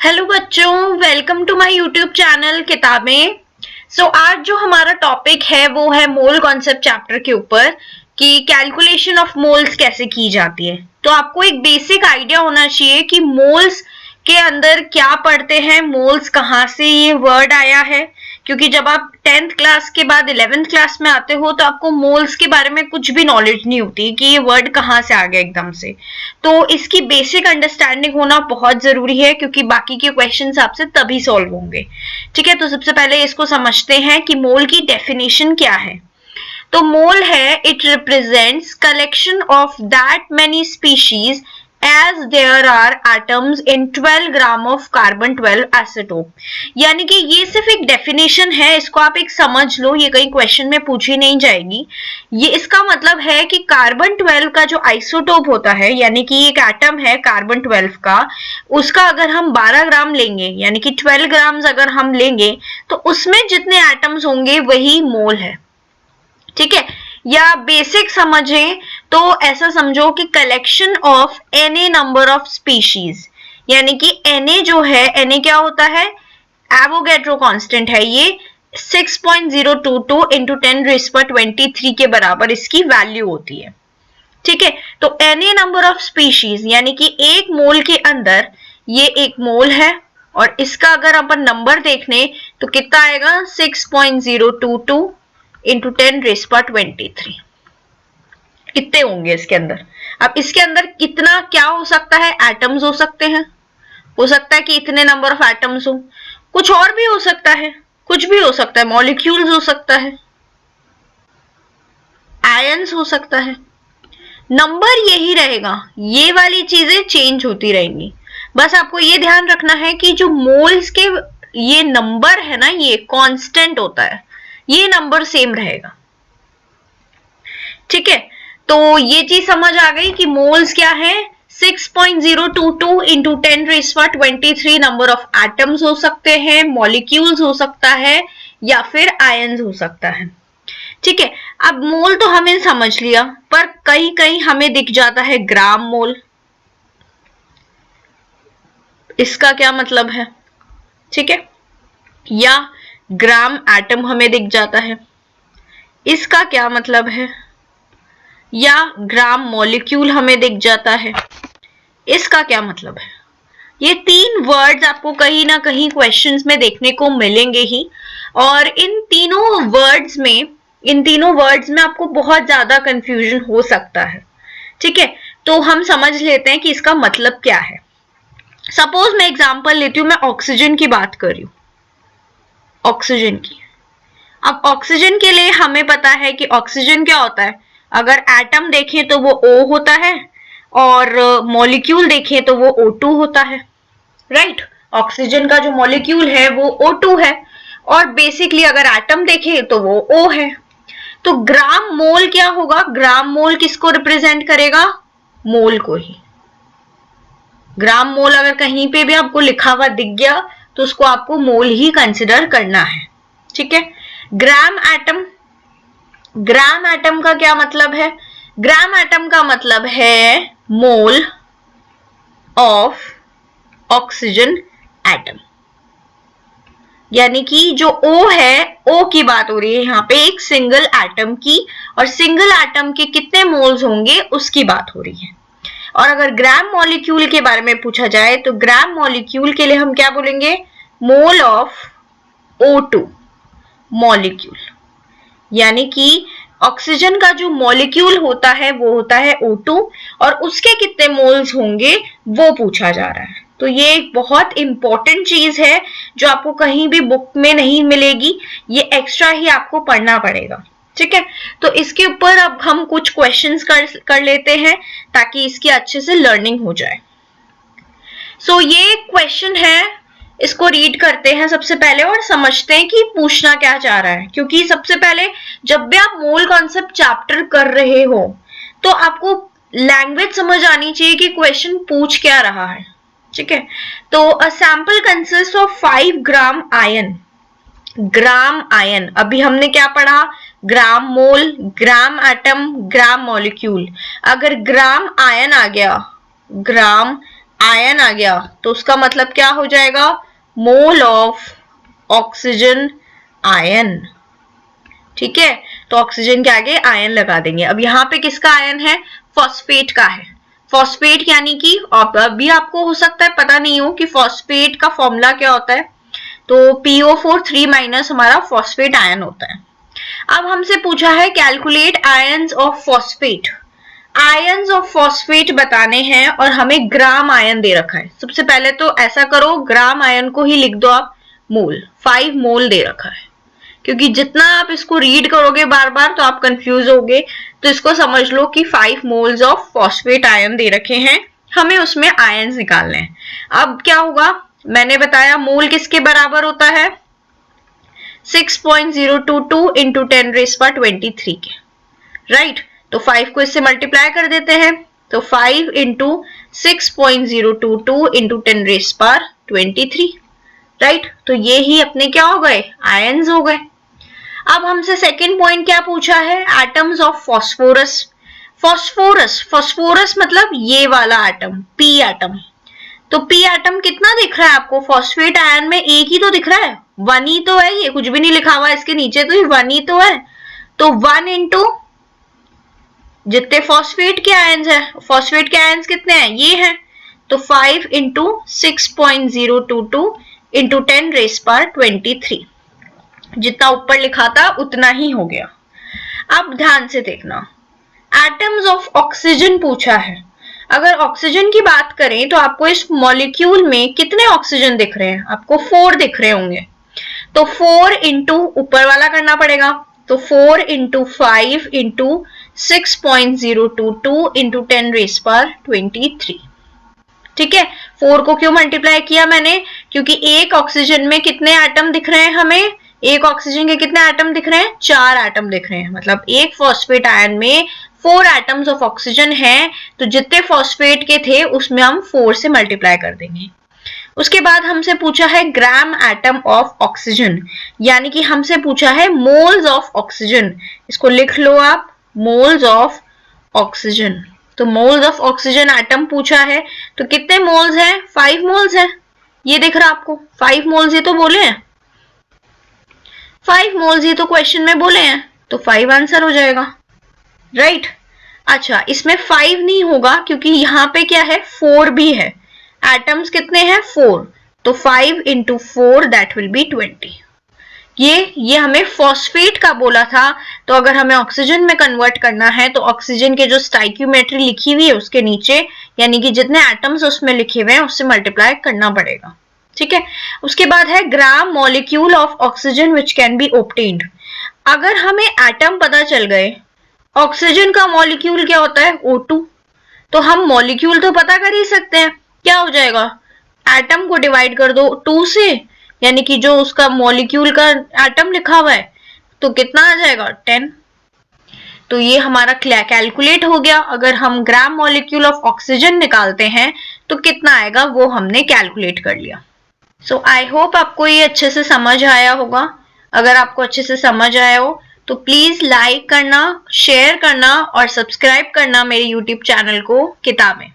Hello बच्चों, welcome to my YouTube channel किताबें। आज जो हमारा टॉपिक है वो है मोल कॉन्सेप्ट चैप्टर के ऊपर कि कैलकुलेशन ऑफ मोल्स कैसे की जाती है। तो आपको एक बेसिक आइडिया होना चाहिए कि मोल्स के अंदर क्या पढ़ते हैं, मोल्स कहाँ से ये वर्ड आया है, क्योंकि जब आप 10th क्लास के बाद 11th क्लास में आते हो तो आपको मोल्स के बारे में कुछ भी नॉलेज नहीं होती कि ये वर्ड कहाँ से आ गया एकदम से। तो इसकी बेसिक अंडरस्टैंडिंग होना बहुत जरूरी है, क्योंकि बाकी के क्वेश्चंस आपसे तभी सॉल्व होंगे। ठीक है, तो सबसे पहले इसको समझते हैं कि मोल की डेफिनेशन क्या है। तो मोल है, it represents collection of that many species as there are atoms in 12 gram of carbon 12 एसिटोप। यानी कि ये सिर्फ एक डेफिनेशन है, इसको आप एक समझ लो, ये कहीं क्वेश्चन में पूछी नहीं जाएगी। ये इसका मतलब है कि कार्बन 12 का जो आइसोटोप होता है, यानी कि एक एटम है कार्बन 12 का, उसका अगर हम 12 ग्राम लेंगे यानी कि 12 ग्राम अगर हम लेंगे तो उसमें जितने एटम्स होंगे वही मोल है। ठीक है, या बेसिक समझें तो ऐसा समझो कि collection of any number of species, यानी कि Na जो है, Na क्या होता है, एवोगैड्रो कांस्टेंट है, ये 6.022 इंटू 10⁻23 के बराबर इसकी वैल्यू होती है। ठीक है, तो Na नंबर ऑफ स्पीशीज यानी कि एक मोल के अंदर ये एक मोल है, और इसका अगर अपन नंबर देखने तो कितना आएगा, 6.022 इंटू 10⁻23 कितने होंगे इसके अंदर। अब इसके अंदर कितना क्या हो सकता है, एटम्स हो सकते हैं, हो सकता है कि इतने नंबर ऑफ एटम्स हो, कुछ और भी हो सकता है, कुछ भी हो सकता है, मॉलिक्यूल्स हो सकता है, आयंस हो सकता है, नंबर यही रहेगा, ये वाली चीजें चेंज होती रहेंगी। बस आपको ये ध्यान रखना है कि जो मोल्स के ये नंबर है ना, ये कांस्टेंट होता है, ये नंबर सेम रहेगा। ठीक है, तो ये चीज समझ आ गई कि मोल्स क्या है, 6.022 इंटू 10⁻23 नंबर ऑफ एटम्स हो सकते हैं, मॉलिक्यूल्स हो सकता है, या फिर आयंस हो सकता है। ठीक है, अब मोल तो हमें समझ लिया, पर कहीं कहीं हमें दिख जाता है ग्राम मोल। इसका क्या मतलब है, ठीक है, या ग्राम एटम हमें दिख जाता है, इसका क्या मतलब है, या ग्राम मॉलिक्यूल हमें दिख जाता है, इसका क्या मतलब है। ये तीन वर्ड्स आपको कहीं ना कहीं क्वेश्चंस में देखने को मिलेंगे ही, और इन तीनों वर्ड्स में आपको बहुत ज्यादा कंफ्यूजन हो सकता है। ठीक है, तो हम समझ लेते हैं कि इसका मतलब क्या है। सपोज मैं एग्जांपल लेती हूँ, मैं ऑक्सीजन की बात कर रही हूँ, ऑक्सीजन की। अब ऑक्सीजन के लिए हमें पता है कि ऑक्सीजन क्या होता है, अगर एटम देखें तो वो O होता है, और मॉलिक्यूल देखें तो वो O2 होता है। राइट, ऑक्सीजन का जो मॉलिक्यूल है वो O2 है, और बेसिकली अगर एटम देखें तो वो O है। तो ग्राम मोल क्या होगा, ग्राम मोल किसको रिप्रेजेंट करेगा, मोल को ही। ग्राम मोल अगर कहीं पे भी आपको लिखा हुआ दिख गया तो उसको आपको मोल ही कंसिडर करना है। ठीक है, ग्राम एटम, ग्राम एटम का क्या मतलब है, ग्राम एटम का मतलब है मोल ऑफ ऑक्सीजन एटम। यानी कि जो O है, O की बात हो रही है यहाँ पे, एक सिंगल एटम की, और सिंगल एटम के कितने मोल्स होंगे उसकी बात हो रही है। और अगर ग्राम मॉलिक्यूल के बारे में पूछा जाए तो ग्राम मॉलिक्यूल के लिए हम क्या बोलेंगे, मोल ऑफ O2 मॉलिक्यूल। यानी कि ऑक्सीजन का जो मॉलिक्यूल होता है वो होता है O2, और उसके कितने मोल्स होंगे वो पूछा जा रहा है। तो ये एक बहुत इंपॉर्टेंट चीज है जो आपको कहीं भी बुक में नहीं मिलेगी, ये एक्स्ट्रा ही आपको पढ़ना पड़ेगा। ठीक है, तो इसके ऊपर अब हम कुछ क्वेश्चंस कर लेते हैं ताकि इसकी अच्छे से लर्निंग हो जाए। ये क्वेश्चन है, इसको रीड करते हैं सबसे पहले और समझते हैं कि पूछना क्या चाह रहा है। क्योंकि सबसे पहले जब भी आप मोल कॉन्सेप्ट चैप्टर कर रहे हो तो आपको लैंग्वेज समझ आनी चाहिए कि क्वेश्चन पूछ क्या रहा है। ठीक है, तो a sample consist of 5 gram ion. Gram ion, अभी हमने क्या पढ़ा, ग्राम मोल, ग्राम एटम, ग्राम मॉलिक्यूल। अगर ग्राम आयन आ गया, ग्राम आयन आ गया तो उसका मतलब क्या हो जाएगा, मोल ऑफ ऑक्सीजन आयन। ठीक है, तो ऑक्सीजन के आगे आयन लगा देंगे। अब यहाँ पे किसका आयन है, फॉस्फेट का है। फॉस्फेट यानी कि अभी आपको हो सकता है पता नहीं हो कि फॉस्फेट का फॉर्मूला क्या होता है, तो PO4 3- हमारा फॉस्फेट आयन होता है। अब हमसे पूछा है calculate ions of phosphate. Ions of phosphate बताने हैं और हमें ग्राम आयन दे रखा है। सबसे पहले तो ऐसा करो, ग्राम आयन को ही लिख दो आप मोल, 5 मोल दे रखा है। क्योंकि जितना आप इसको रीड करोगे बार बार तो आप कंफ्यूज होगे, तो इसको समझ लो कि 5 मोल्स ऑफ फॉस्फेट आयन दे रखे हैं, हमें उसमें आयंस निकालने हैं। अब क्या होगा, मैंने बताया मोल किसके बराबर होता है, 6.022 इंटू 10⁻23 के, राइट। तो 5 को इससे मल्टीप्लाई कर देते हैं, तो 5 इंटू 6.022 इंटू 10⁻23, राइट। तो ये ही अपने क्या हो गए, आयंस हो गए। अब हमसे सेकंड पॉइंट क्या पूछा है, atoms of phosphorus. Phosphorus, phosphorus मतलब ये वाला एटम, पी एटम। तो पी एटम कितना दिख रहा है आपको, फॉस्फेट आयन में एक ही तो दिख रहा है, 1 ही तो है, ये कुछ भी नहीं लिखा हुआ इसके नीचे, तो ये 1 ही तो है। तो 1 इंटू जितने फॉस्फेट के आयन्स है, फॉस्फेट के आयन्स कितने हैं, ये हैं, तो 5 इंटू 6.022 इंटू 10⁻23, जितना ऊपर लिखा था उतना ही हो गया। अब ध्यान से देखना, एटम्स ऑफ ऑक्सीजन पूछा है। अगर ऑक्सीजन की बात करें तो आपको इस मॉलिक्यूल में कितने ऑक्सीजन दिख रहे हैं, आपको 4 दिख रहे होंगे। तो 4 इंटू ऊपर वाला करना पड़ेगा, तो 4 इंटू 5 इंटू 6.022 इंटू 10⁻23। ठीक है, 4 को क्यों मल्टीप्लाई किया मैंने, क्योंकि एक ऑक्सीजन में कितने एटम दिख रहे हैं हमें, एक ऑक्सीजन के कितने एटम दिख रहे हैं, 4 एटम दिख रहे हैं। मतलब एक फॉस्फेट आयन में 4 एटम्स ऑफ ऑक्सीजन हैं, तो जितने फॉस्फेट के थे उसमें हम 4 से मल्टीप्लाई कर देंगे। उसके बाद हमसे पूछा है ग्राम एटम ऑफ ऑक्सीजन, यानी कि हमसे पूछा है मोल्स ऑफ ऑक्सीजन। इसको लिख लो आप, मोल्स ऑफ ऑक्सीजन। तो मोल्स ऑफ ऑक्सीजन एटम पूछा है, तो कितने मोल्स हैं, 5 मोल्स हैं। ये दिख रहा आपको 5 मोल्स, ये तो बोले हैं 5 मोल्स, ये तो क्वेश्चन में बोले हैं, तो 5 आंसर हो जाएगा, राइट। अच्छा, इसमें 5 नहीं होगा क्योंकि यहाँ पे क्या है, 4 भी है। एटम्स कितने हैं, 4, तो 5 इंटू 4 दैट विल बी 20। ये हमें फॉस्फेट का बोला था, तो अगर हमें ऑक्सीजन में कन्वर्ट करना है तो ऑक्सीजन के जो स्टाइक्यूमेट्री लिखी हुई है उसके नीचे, यानी कि जितने एटम्स उसमें लिखे हुए हैं उससे मल्टीप्लाई करना पड़ेगा। ठीक है, उसके बाद है gram molecule of oxygen which can be obtained. अगर हमें एटम पता चल गए, ऑक्सीजन का मॉलिक्यूल क्या होता है, O2, तो हम मॉलिक्यूल तो पता कर ही सकते हैं। क्या हो जाएगा, एटम को डिवाइड कर दो 2 से, यानी कि जो उसका मॉलिक्यूल का एटम लिखा हुआ है, तो कितना आ जाएगा, 10। तो ये हमारा कैलकुलेट हो गया। अगर हम ग्राम मॉलिक्यूल ऑफ ऑक्सीजन निकालते हैं तो कितना आएगा, वो हमने कैलकुलेट कर लिया। सो आई होप आपको ये अच्छे से समझ आया होगा। अगर आपको अच्छे से समझ आया हो तो प्लीज लाइक करना, शेयर करना और सब्सक्राइब करना मेरे यूट्यूब चैनल को किताबें।